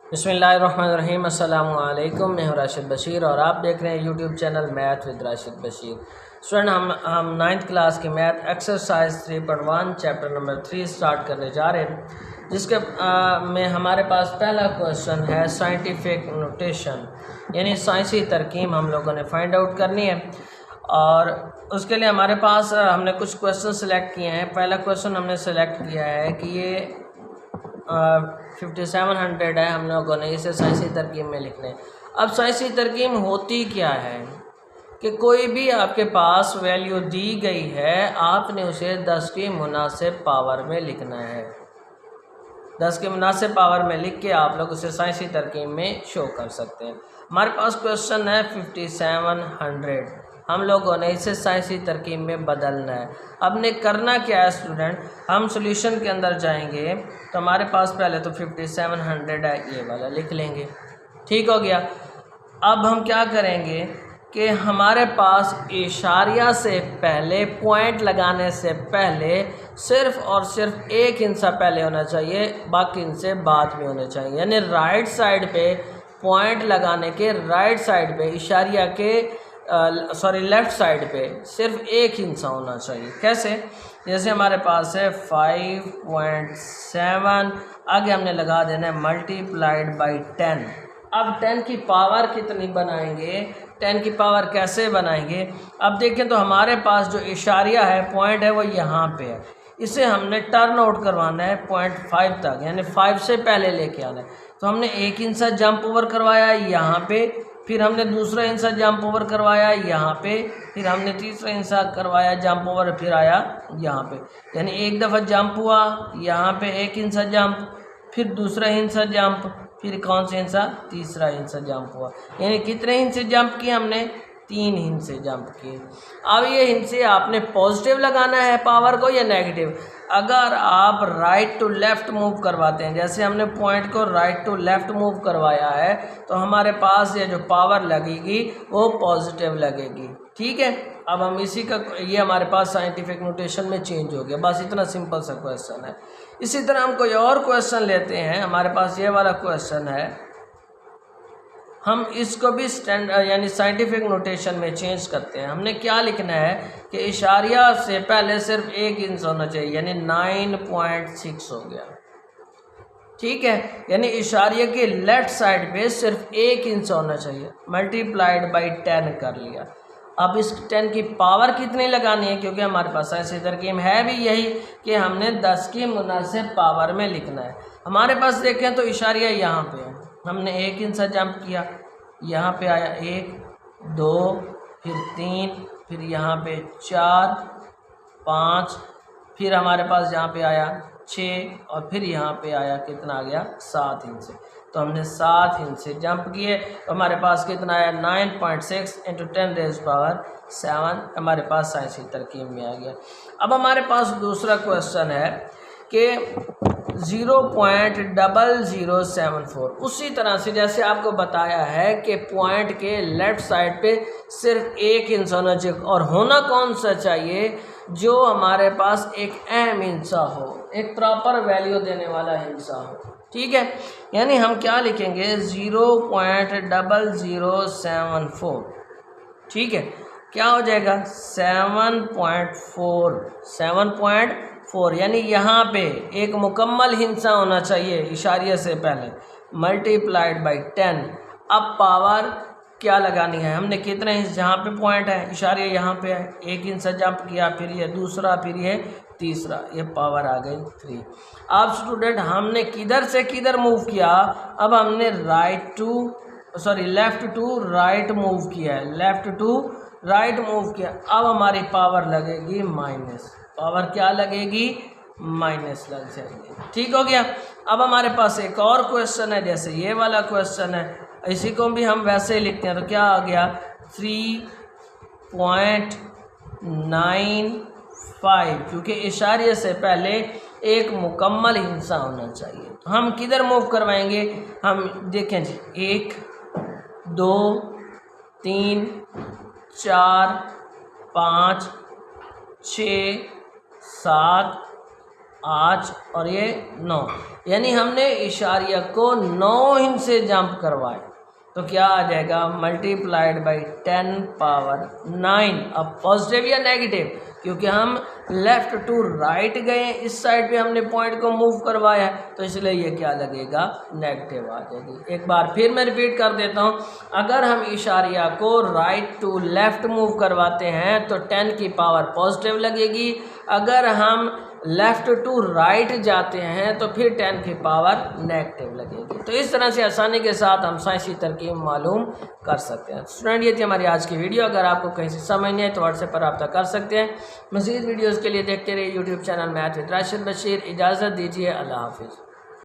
बिस्मिल्लाहिर्रहमानिर्रहीम। अस्सलामु अलैकुम। मैं हूं राशिद बशीर और आप देख रहे हैं YouTube channel math with Rashid Bashir. Student, हम 9th क्लास की math exercise 3.1 chapter number 3 start करने जा रहे हैं, जिसके में हमारे पास पहला क्वेश्चन है साइंटिफिक नोटेशन, यानी साइंसी तरकीब हम लोगों ने फाइंड आउट करनी है। और उसके लिए हमारे पास हमने कुछ क्वेश्चन सेलेक्ट किए हैं। पहला क्वेश्चन हमने सेलेक्ट किया है कि ये 5700 है, हम लोगों ने इसे साइंसी तरकीब में लिखने। अब साइंसी तरकीब होती क्या है कि कोई भी आपके पास वैल्यू दी गई है, आपने उसे 10 की मुनासिब पावर में लिखना है। 10 की मुनासिब पावर में लिख के आप लोग उसे साइंसी तरकीब में शो कर सकते हैं। हमारे पास क्वेश्चन है 5700, हम लोगों ने इसे साइंसी तरकीब में बदलना है। अब ने करना क्या है स्टूडेंट, हम सॉल्यूशन के अंदर जाएंगे तो हमारे पास पहले तो 5700 है, ये वाला लिख लेंगे। ठीक हो गया। अब हम क्या करेंगे कि हमारे पास इशारिया से पहले, पॉइंट लगाने से पहले सिर्फ और सिर्फ एक हिस्सा पहले होना चाहिए, बाकी इनसे बाद में होने चाहिए। यानी राइट साइड पे पॉइंट लगाने के राइट साइड पे इशारिया के लेफ़्ट साइड पे सिर्फ एक हिस्सा होना चाहिए। कैसे? जैसे हमारे पास है 5.7, आगे हमने लगा देना है मल्टीप्लाइड बाई 10। अब 10 की पावर कितनी बनाएंगे, 10 की पावर कैसे बनाएंगे? अब देखें तो हमारे पास जो इशारिया है, पॉइंट है, वो यहाँ पे है। इसे हमने टर्न आउट करवाना है 0.5 तक, यानी 5 से पहले लेके आना है। तो हमने एक इंचा जंप ओवर करवाया यहाँ पे, फिर हमने दूसरा इंचा जंप ओवर करवाया यहाँ पे, फिर हमने तीसरा इंचा करवाया जंप ओवर, फिर आया यहाँ पे। यानी एक दफ़ा जंप हुआ यहाँ पे, एक इंचा जंप, फिर दूसरा इंचा जंप, फिर कौन सा इंचा, तीसरा इंचा जंप हुआ। यानी कितने इंच जंप किए हमने, 3 इंच से जंप किए। अब ये इंच से आपने पॉजिटिव लगाना है पावर को या नेगेटिव। अगर आप राइट टू लेफ़्ट मूव करवाते हैं, जैसे हमने पॉइंट को राइट टू लेफ़्ट मूव करवाया है, तो हमारे पास ये जो पावर लगेगी वो पॉजिटिव लगेगी। ठीक है। अब हम इसी का, ये हमारे पास साइंटिफिक नोटेशन में चेंज हो गया। बस इतना सिंपल सा क्वेश्चन है। इसी तरह हम कोई और क्वेश्चन लेते हैं। हमारे पास ये वाला क्वेश्चन है, हम इसको भी स्टैंडर्ड यानी साइंटिफिक नोटेशन में चेंज करते हैं। हमने क्या लिखना है कि इशारिया से पहले सिर्फ एक इंच होना चाहिए, यानी 9.6 हो गया। ठीक है। यानी इशारिया के लेफ्ट साइड पे सिर्फ एक इंच होना चाहिए, मल्टीप्लाइड बाई 10 कर लिया। अब इस 10 की पावर कितनी लगानी है, क्योंकि हमारे पास ऐसी तरकीब है भी यही कि हमने 10 की मुनासिब पावर में लिखना है। हमारे पास देखें तो इशारिया यहाँ पे है, हमने एक इंच जंप किया, यहाँ पे आया 1, 2, फिर 3, फिर यहाँ पे 4, 5, फिर हमारे पास यहाँ पे आया 6, और फिर यहाँ पे आया कितना आ गया, 7 इंच से। तो हमने 7 इंच से जंप किए, तो हमारे पास कितना आया, 9.6 इंटू 10⁻⁷ हमारे पास साइंसी तरकीब में आ गया। अब हमारे पास दूसरा क्वेश्चन है कि 0.0074। उसी तरह से जैसे आपको बताया है कि पॉइंट के लेफ्ट साइड पे सिर्फ एक इंच होना चाहिए, और होना कौन सा चाहिए, जो हमारे पास एक अहम हिस्सा हो, एक प्रॉपर वैल्यू देने वाला हिस्सा हो। ठीक है। यानी हम क्या लिखेंगे, 0.0074। ठीक है। क्या हो जाएगा, 7.4, यानी यहाँ पे एक मुकम्मल हिस्सा होना चाहिए इशारिया से पहले, मल्टीप्लाइड बाई 10। अब पावर क्या लगानी है, हमने कितने इंच, जहाँ पे पॉइंट है इशारिया यहाँ पे है, एक इंच जंप किया, फिर ये दूसरा, फिर ये तीसरा, ये पावर आ गई 3। अब स्टूडेंट हमने किधर से किधर मूव किया, अब हमने लेफ़्ट टू राइट मूव किया है, लेफ़्ट टू राइट मूव किया। अब हमारी पावर लगेगी माइनस, पावर क्या लगेगी, माइनस लग जाएगी। ठीक हो गया। अब हमारे पास एक और क्वेश्चन है, जैसे ये वाला क्वेश्चन है, इसी को भी हम वैसे ही लिखते हैं। तो क्या आ गया, 3.95, क्योंकि इशारे से पहले एक मुकम्मल हिस्सा होना चाहिए। तो हम किधर मूव करवाएंगे, हम देखें जी, 1, 2, 3, 4, 5, 6, 7, 8 और ये 9, यानी हमने इशारिया को 9 हिंद से जंप करवाए तो क्या आ जाएगा मल्टीप्लाइड बाई 10 पावर 9। अब पॉजिटिव या नेगेटिव, क्योंकि हम लेफ़्ट टू राइट गए, इस साइड पे हमने पॉइंट को मूव करवाया है तो इसलिए ये क्या लगेगा नेगेटिव आ जाएगी। एक बार फिर मैं रिपीट कर देता हूँ, अगर हम इशारिया को राइट टू लेफ़्ट मूव करवाते हैं तो 10 की पावर पॉजिटिव लगेगी, अगर हम लेफ़्ट टू राइट जाते हैं तो फिर 10 की पावर नेगेटिव लगेगी। तो इस तरह से आसानी के साथ हम साइंसी तरकीब मालूम कर सकते हैं। स्टूडेंट ये थी हमारी आज की वीडियो, अगर आपको कहीं से समझ नहीं आए तो व्हाट्सएप पर रब्ता कर सकते हैं। मज़ीद वीडियोज़ के लिए देखते रहिए YouTube channel math with Rashid Bashir. इजाज़त दीजिए, अल्लाह हाफिज़।